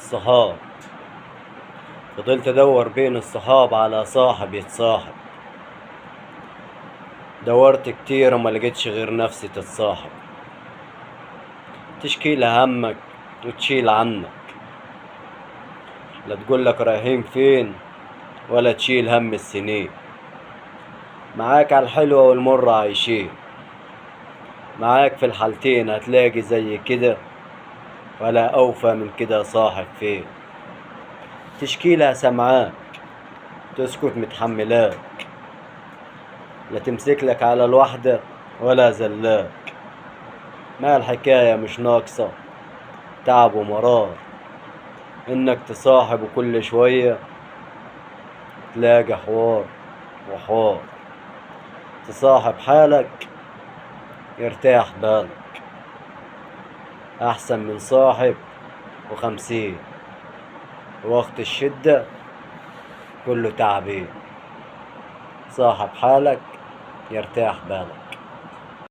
صحاب. فضلت ادور بين الصحاب على صاحب يتصاحب. دورت كتير وما لقيتش غير نفسي تتصاحب، تشكي لها همك وتشيل عنك، لا تقولك رايحين فين ولا تشيل هم السنين. معاك على الحلوة والمرة عايشين، معاك في الحالتين هتلاقي زي كده، ولا اوفى من كده صاحب فين. تشكي لها سمعاك تسكت متحملاك، لا تمسك لك على الوحدة ولا زلاك. ما الحكاية مش ناقصة تعب ومرار، انك تصاحب وكل شوية تلاقي حوار وحوار. تصاحب حالك يرتاح بالك، احسن من صاحب و50 وقت الشدة كله تعبين. صاحب حالك يرتاح بالك.